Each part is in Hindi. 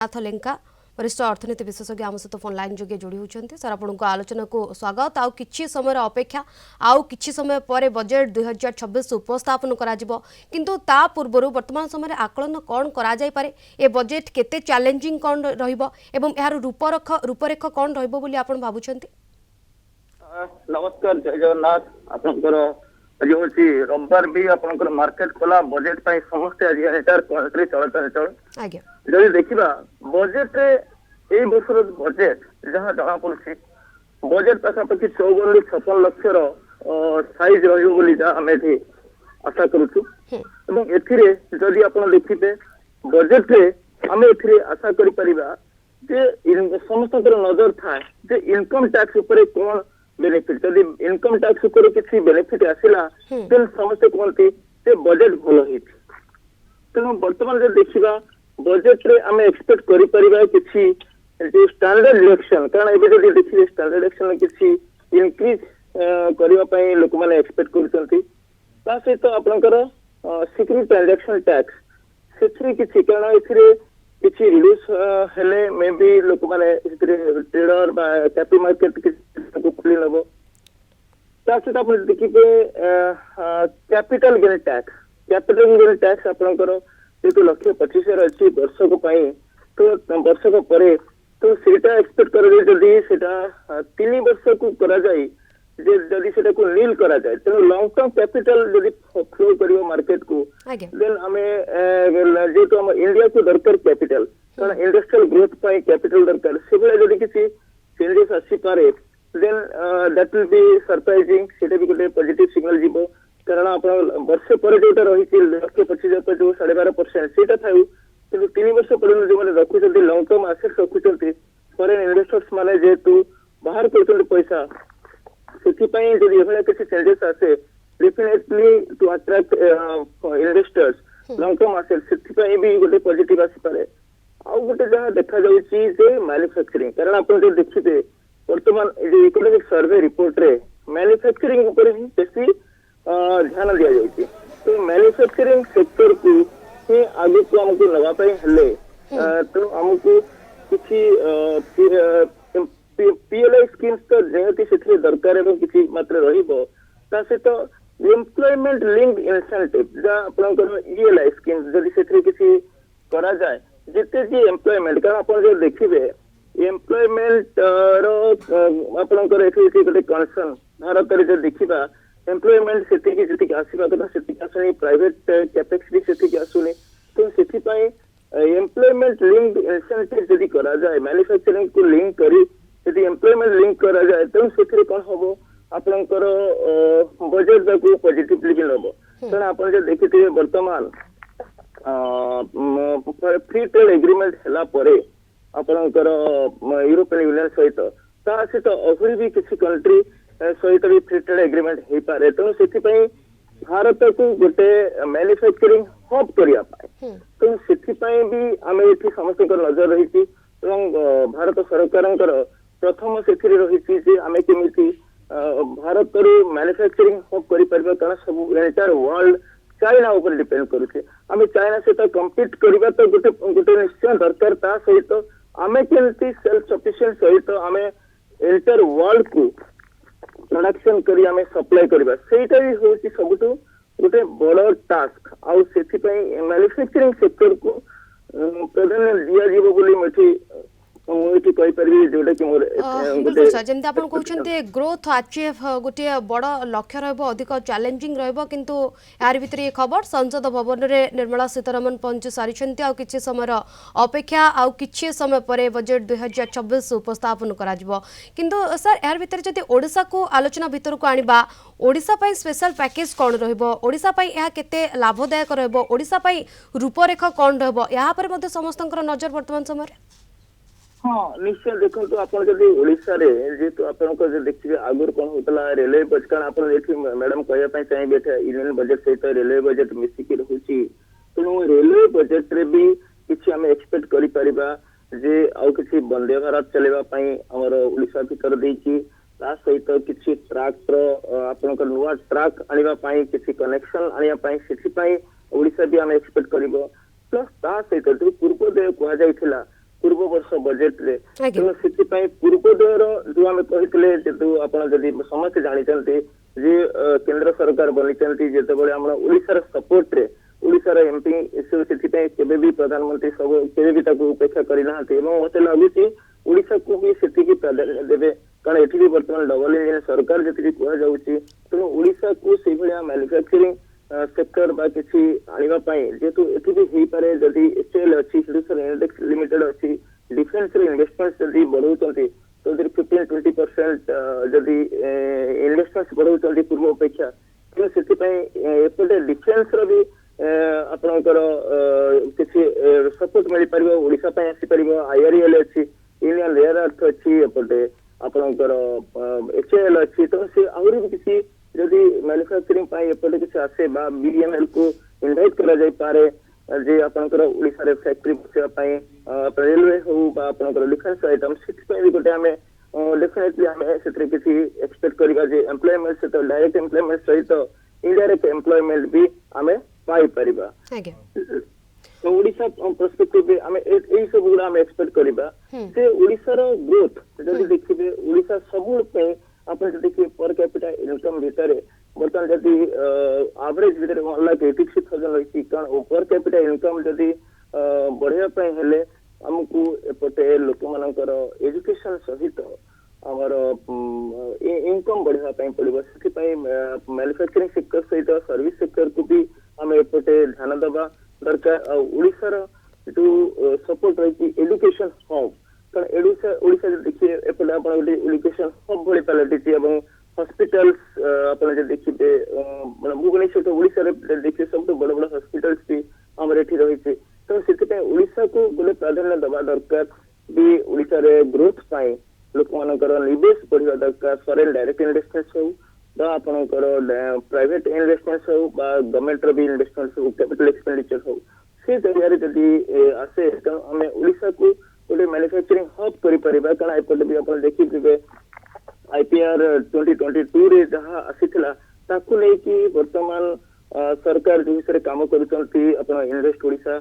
नाथ लेंका वरिष्ठ अर्थनीति विशेषज्ञ आम सहित फोन लाइन जोगे जोड़ी होती सर आपको आलोचना को स्वागत आउ कि समय अपेक्षा आउ कि समय पर बजेट 2026 उपस्थापन किंतु ता पूर्व वर्तमान समय आकलन कौन करा जाय पारे ए बजेट केते चैलेंजिंग कौन रहिबो एवं यार रूपरेख कौन रहिबो बोली आपण भाबुछंती। नमस्कार जय जगन्नाथ आपनकर आज हूँ रविवार भी आपनकर मार्केट खोला बजेट पाई समस्त आज एंटायर कंट्री चलचल आज्ञा जदि देखिबा बजेट रे एई वर्षर बजेट जहाँ जना पड़ुछि बजेट पाखापाखि 54-56 लक्षर साइज रहिबो बोली जा हमें एठी आशा करूछु एवं एथिरे जदि आपण देखिबे बजेट रे हमें एथिरे आशा करि परिबा जे समस्त नजर थाए जे इनकम टैक्स ऊपर कौन बेनिफिट जदि इनकम टैक्स ऊपर किसी बेनिफिट आसिला देन समस्त कहते से बजेट भल होइछि तेणु वर्तमान जो देखिबा बजेट रे आमे एक्सपेक्ट करि परिबा किछि जो स्टैंडर्ड डिडक्शन कारण एबे जदि देखिबे स्टैंडर्ड डिडक्शन किछि इंक्रीज करिवा पई लोक माने एक्सपेक्ट करछंती ता सहित आपनकर सिक्योरिटी ट्रांजैक्शन टैक्स सेथि किछि कारण एथिरे किछि रिड्यूस हेले मे बी लोक माने ट्रेडर बा कैपिटल मार्केट को खुली लेबो ता सहित आपण देखिबे कैपिटल गेन टैक्स आपनकर जेतु 1,25,000 अछि वर्षक पई तो वर्षक परे तो सेटा एक्सपेक्ट करे जदि सेटा 3 वर्ष को करा जाय जे जदि सेटा को नील करा जाय तो लॉन्ग टर्म कैपिटल जदि फ्लो करियो मार्केट को देन हमें जेतु हम इंडिया को दरकार कैपिटल कारण इंडस्ट्रियल ग्रोथ पाई कैपिटल दरकार सेबले जदि किसी चेंजेस आसी पारे then that will be surprising सेटा भी गोटे पॉजिटिव सिग्नल जीवो कारण आपण वर्ष पर जोटा रही 1,25,000 जो 12.5% सेटा थाउ किंतु 3 वर्ष पर जो माने रखुचंती लॉन्ग टर्म एसेट्स रखुचंती फॉरेन इन्वेस्टर्स माने जेतु बाहर करछन पैसा सेति पई जदि एभला किसी चेंजेस आसे definitely to attract investors long term assets सेति पई भी गोटे पॉजिटिव आसी पारे आउ गोटे जहां देखा जाउची जे मैन्युफैक्चरिंग कारण आपण जो देखिते वर्तमान इकोनॉमिक सर्वे रिपोर्ट रे मैन्युफैक्चरिंग ऊपर ही बेसी ध्यान दिया जाइए तो मैन्युफैक्चरिंग सेक्टर को ही आगे को हमको नवा पाई हले तो हमको किसी पीएलआई स्कीम्स तो जेहती सेथि दरकार एवं किसी मात्र रहिबो ता से तो एम्प्लॉयमेंट लिंक्ड इंसेंटिव जा आपनकर ईएलआई स्कीम जदि सेथि किसी करा जाए जेते जी एम्प्लॉयमेंट कारण आपण जो देखिबे एम्प्लॉयमेंट रो आपनकर एथि गोटे कंसर्न भारत रे जो देखिबा एम्प्लॉयमेंट सेतिक आसीबा कथा सेतिक आसनी प्राइवेट कैपेक्स भी सेतिक आसुनी तो सेति पई एम्प्लॉयमेंट लिंक्ड इंसेंटिव जदि करा जाए मैन्युफैक्चरिंग को लिंक करी यदि एम्प्लॉयमेंट लिंक करा जाए तो सेति कोन होबो आपनकर बजेट को पॉजिटिवली भी लबो कारण आपण जे देखिथिबे वर्तमान फ्री ट्रेड एग्रीमेंट हला परे आपनकर यूरोपियन यूनियन सहित ता सहित अहुरी भी किसी कंट्री सहित भी फ्री ट्रेड एग्रीमेंट हो पारे तेणु से भारत को गोटे मैन्युफैक्चरिंग हब करिया पाए तो सेथिपाई भी आमे एठी समस्त नजर रही भारत सरकार प्रथम से रही जे आमे केमिति भारत मैन्युफैक्चरिंग हब करि परबा कारण सब एंटायर वर्ल्ड चाइना ऊपर डिपेंड करूछे आमे चाइना से तो कम्पीट करबा तो गोटे गोटे निश्चय दरकार ता सहित आमे केमिति सेल्फ सफिशिएंट सहित आमे एंटायर वर्ल्ड को प्रोडक्शन करी हमें सप्लाई करबा सेटा भी होची सबटू गोटे बड़ टास्क आउ सेथि पई मैन्युफैक्चरिंग सेक्टर को प्राधान्य दिया जीवो बोली मथि मोइति कहि परबी जोटा कि मोर बिल्कुल सर जेंति आपण कहउछन्ते ग्रोथ अचीव गोटे बड़ लक्ष्य रहबो अधिक चैलेंजिंग रहबो किंतु यार भीतर ये खबर संसद भवन रे निर्मला सीतारमण पहुंच सारिछन्ते आ किछि समय अपेक्षा आ किछि समय परे बजेट 2026 उपस्थापन करा जिवो किंतु सर यार भीतर जदि ओडिसा को आलोचना भीतर को आनिबा ओडिसा पई स्पेशल पैकेज कोन रहबो ओडिसा पई या केते लाभदायक रहबो ओडिसा पई रूपरेखा कोन रहबो या पर मध्ये समस्तंकर नजर वर्तमान समय हाँ निश्चय देखो तो आप ओडिशा रे जेतु आपनको जे देखिबे आगुर कोन होतला रेलवे बजेट कारण आपण देखि मैडम कहया पई चाहिए बेठा यूनियन बजेट सहित रेलवे बजेट मिसी के रहउची तेणु रेलवे बजेट रे भी किछि हमें एक्सपेक्ट करि परिबा जे आउ किछि वंदे भारत चलेबा पई हमर ओडिशा भीतर देछि ता सहित किछि ट्रक आपनको नुवा ट्रक आनिबा पई किछि कनेक्शन आनिबा पई सेथि पई ओडिशा भी हमें एक्सपेक्ट करिवो प्लस ता सहित जो पूर्व दे कहा जाइथिला पूर्व वर्ष बजेट रे आज्ञा तेणु से पूर्वोदयर जो आम कहते जेतु आप समस्त जानते जे केंद्र सरकार बनी जिते आम ओडिशार सपोर्ट रे ओडिशार एमपी केबे भी प्रधानमंत्री सब केबे भी ताको उपेक्षा करना मत लगुच ओडिशा को भी सेतिकी प्राधान्य देवे कारण एठी भी वर्तमान डबल इंजन सरकार जति कह तेणु ओडिशा को से भाया मैन्युफैक्चरिंग सेक्टर बा किसी आनिबा पई जेतु एठी भी हेई पारे जदि एचएल अछि हिडुसर इंडेक्स लिमिटेड अछि डिफेंस रे इन्वेस्टमेंट जदि बढ़ौचंती तो 15-20% जदि इन्वेस्टमेंट बढ़ौचंती पूर्व अपेक्षा तेणु सेति पई एपटे डिफेंस रो भी आपनकर किसी सपोर्ट मिल पारिबो ओडिशा पई आसी पारिबो आईआरएल अछि इंडियन रेयर अर्थ अछि एपटे आपनकर एचएल अछि तो से आहुरी भी किसी जदि मैन्युफैक्चरिंग पाई एपटे किसी आसे बा बीएमएल को इनवाइट करा जाय पारे जे आपनकर ओडिसा रे फैक्ट्री बसेवा पाई रेलवे हो बा आपनकर डिफेंस आइटम सिक्स पे भी गोटे हमें डेफिनेटली हमें सेतरे किसी एक्सपेक्ट करिबा जे एम्प्लॉयमेंट से तो डायरेक्ट एम्प्लॉयमेंट सहित इनडायरेक्ट एम्प्लॉयमेंट भी हमें पाई परिबा आज्ञा तो ओडिशा पर्सपेक्टिव हमें एई सब गुड़ा हमें एक्सपेक्ट करिबा से ओडिसा रो ग्रोथ जदि देखिबे ओडिसा सबु पे आपण देखिए पर कैपिटा इनकम भीतर बर्तमान जदि एवरेज भीतर 1,86,000 रही कारण पर कैपिटा इनकम जदि बढ़िया पाए हेले हमको एपटे लोक मानकर एजुकेशन सहित आमर इनकम बढ़िया पाए पड़िबो से मैन्युफैक्चरिंग सेक्टर सहित सर्विस सेक्टर को भी हम एपटे ध्यान देबा दरकार ओडिसा जो सपोर्ट रही एजुकेशन हब कारण ओडिशा देखिए एपटे आप एजुकेशन हब भली पलटि हॉस्पिटल्स आप देखिए भुवनेश्वर ओडिशा देखिए सब बड़ बड़ हॉस्पिटल्स भी आम एठी रही तो से ओडिशा को गोटे प्राधान्य दबा दरकार भी ओडिशा रे ग्रोथ पाए लोक मानकर निवेश बढ़िया दरकार फॉरेन डायरेक्ट इन्वेस्टमेंट हो बा आपनकर प्राइवेट इन्वेस्टमेंट हो बा गवर्नमेंट रो भी इन्वेस्टमेंट हो कैपिटल एक्सपेंडिचर हो से जरिया जदि आसे तो हमें ओडिशा को गोटे मैन्युफैक्चरिंग हब करि परिबा कारण एपटे भी आपण देखि दिबे आईपीआर 2022 रे जहां आसीथिला ताकू नै कि वर्तमान सरकार जो हिसाब काम करूचंती अपन इन्वेस्ट ओडिशा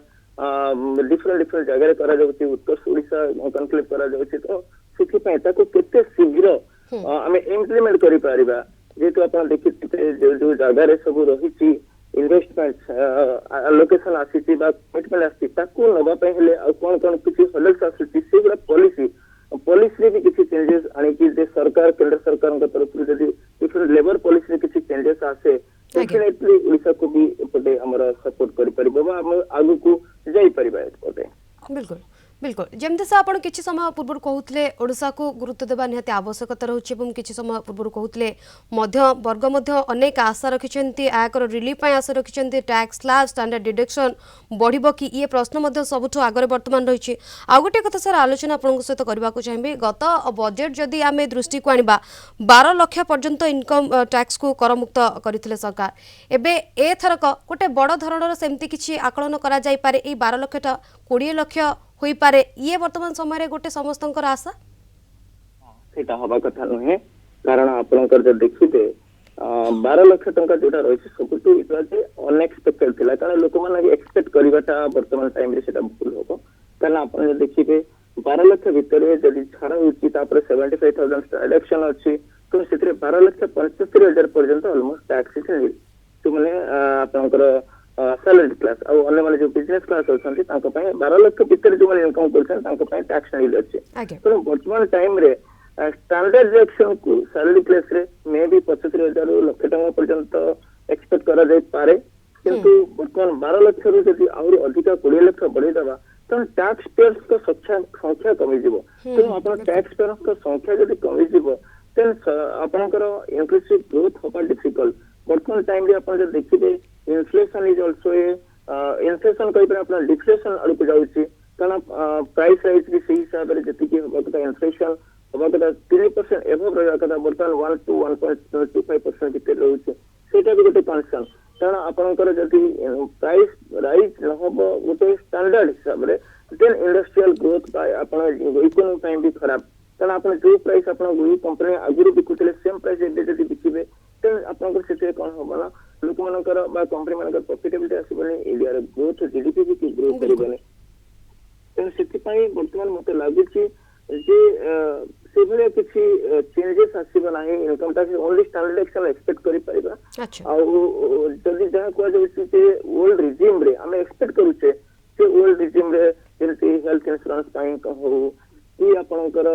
डिफरेंट जगह करा जाउची उत्तर ओडिशा कनक्लेव करा जाउची तो सिथि पय ताकू केते शीघ्र हमें इम्प्लीमेंट करि परिबा जेतु आपण देखि जो जगह रे सब रहिची इन्वेस्टमेंट लोकेशन आसीची बा कमिटमेंट आसी ताकू नबा पय हेले आ कोन किछि हलक्स आसीची सेगुडा पॉलिसी रे भी किसी चेंजेस आनी कि जे सरकार केंद्र सरकार का तरफ से यदि डिफरेंट लेबर पॉलिसी रे किसी चेंजेस आसे डेफिनेटली ओडिशा को भी एपटे हमरा सपोर्ट करि परिबो बा हम आगु को जाई परिबा एपटे बिल्कुल बिल्कुल जमते से आपण किछि समय पूर्व कहउतले ओडिशा को गुरुत्व देबा निहाती आवश्यकता रहउछि एवं किछि समय पूर्व कहउतले मध्य वर्ग मध्य अनेक आशा रखिछन्ती आयकर रिलीफ पय आशा रखिछन्ती टैक्स स्लैब स्टैंडर्ड डिडक्शन बढ़िबो कि ये प्रश्न मध्य सबठु आगरे वर्तमान रहिछि आ गोटे कथा सर आलोचना आपन सहित करबा को चाहिबे गत बजेट जदी आमे दृष्टि को आनिबा 12 लाख पर्यंत इनकम टैक्स को करमुक्त करथिले सरकार एबे ए थरक गोटे बड़ धरणर सेमति किछि आकलन करा जाय पारे ए 12 लाखटा 20 लाख होई पारे ये वर्तमान समय रे गोटे समस्तंकर आशा सेटा हवा कथा नहे कारण आपनकर जे देखिबे 12 लाख टंका जोटा रहिछि सबटु इतरा जे अनएक्सपेक्टेड थिला कारण लोक माने एक्सपेक्ट करिवाटा वर्तमान टाइम रे सेटा भूल होबो कारण आपन जे देखिबे 12 लाख भीतर जदि छाड़ होछि तापर 75000 डिडक्शन अछि तो सेतरे 12,75,000 पर्यंत ऑलमोस्ट टैक्स है तो माने आपनकर सैलरी क्लास और अन्य माने जो बिजनेस क्लास होछन्ती तांको पय 12 लाख भीतर जो माने इनकम करछन तांको पय टैक्स नहीं अछि तो वर्तमान टाइम रे स्टैंडर्ड डिडक्शन को सैलरी क्लास रे मे भी 75,000 लाख टका पर्यंत एक्सपेक्ट करा जाय पारे किंतु वर्तमान 12 लाख रु जदि और अधिक 20 लाख बढ़ी दबा तो टैक्स पेयर्स का संख्या कमी जीवो तो अपन टैक्स पेयर्स का संख्या जदि कमी जीवो देन आपनकर इंक्लूसिव ग्रोथ होबा डिफिकल्ट वर्तमान टाइम रे अपन जे देखिबे इन्फ्लेशन इज आल्सो इन्फ्लेशन कहि पर अपन डिफ्लेशन अड़क जाउची कारण प्राइस राइज भी सही हिसाब रे जति कि होबा कथा इन्फ्लेशन होबा कथा 3% एभव रहया कथा वर्तमान 1 to 1.25% भीतर रहउची सेटा भी गोटे कंसर्न कारण आपनकर जति प्राइस राइज न होबो गोटे स्टैंडर्ड हिसाब रे देन इंडस्ट्रियल ग्रोथ का अपन इकोनॉमी टाइम भी खराब कारण अपन जो प्राइस अपन गुई कंपनी आगुरी बिकुतले सेम प्राइस एबे जति बिकिबे देन आपनकर सेते कोन होबा ना लोक मानकर बा कंपनी मानकर प्रॉफिटेबिलिटी आसीबने इंडिया रे ग्रोथ जीडीपी भी ग्रो करिबने तेन सेति पई ବର୍ତ୍ତମାନ ମତେ ଲାଗୁଛି ଯେ ସେଭଳିଆ କିଛି ଚେଞ୍ଜେସ୍ ଆସିବ ନାହିଁ income tax only standard Excel expect କରିପାରିବା ଆଚ୍ଛା ଆଉ ଯଦି ଯାହା କୁହାଯାଉଛି ଯେ ଓଲ୍ଡ ରିଜିମ୍ ରେ ଆମେ ଏକ୍ସପେକ୍ଟ କରୁଛେ ସେ ଓଲ୍ଡ ରିଜିମ୍ ରେ ଯେମିତି ହେଲ୍ଥ ଇନ୍ସୁରାନ୍ସ ପାଇଁ ହଉ କି ଆପଣଙ୍କର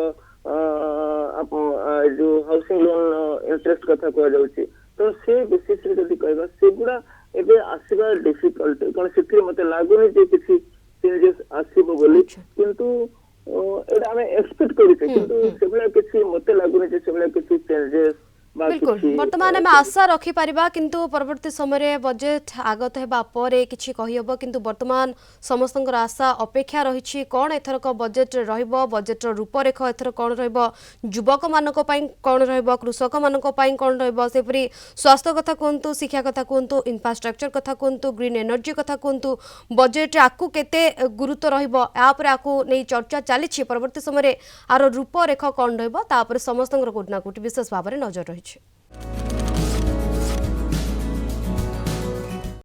ଯୋଉ ହାଉସିଂ ଲୋନ୍ ଇଣ୍ଟରେଷ୍ଟ କଥା କୁହାଯାଉଛି ତ ସେ ବେସିସ୍ ରେ ଯଦି କହିବା ସେଗୁଡା ଏବେ ଆସିବା ଡିଫିକଲ୍ଟ କାରଣ ସେଥିରେ ମତେ ଲାଗୁନି ଯେ କିଛି ଚେଞ୍ଜେସ୍ ଆସିବ ବୋଲି ଆଚ୍ଛା କିନ୍ତୁ ଏଇଟା ଆମେ ଏକ୍ସପେକ୍ଟ କରୁଛେ କିନ୍ତୁ ସେଭଳିଆ କିଛି ମତେ ଲାଗୁନି ଯେ ସେଭଳିଆ କିଛି ଚେଞ୍ଜେସ୍ ବା बिल्कुल କିଛି बर्तमान आम आशा रखिपारिबा किंतु परवर्ती समय बजेट आगत हेबा परे किछि कहिहब किंतु वर्तमान समस्तंकर आशा अपेक्षा रही कौन एथरक बजेट रहिबो बजेट रूपरेख एथर कौन रहिबो युवक मानक पई कौन रहिबो कृषक मानक पई कौन रहिबो सेपरि स्वास्थ्य कथा कहंतु शिक्षा कथा कहंतु इंफ्रास्ट्रक्चर कथा कहंतु ग्रीन एनर्जी कथा कहंतु बजेट आकु केते गुरुत्व रहिबो या पर आकु नै चर्चा चली परवर्ती समय आर रूपरेख कौन रहिबो ता पर समस्तंकर कोटना कोटी विशेष भाव में नजर रही।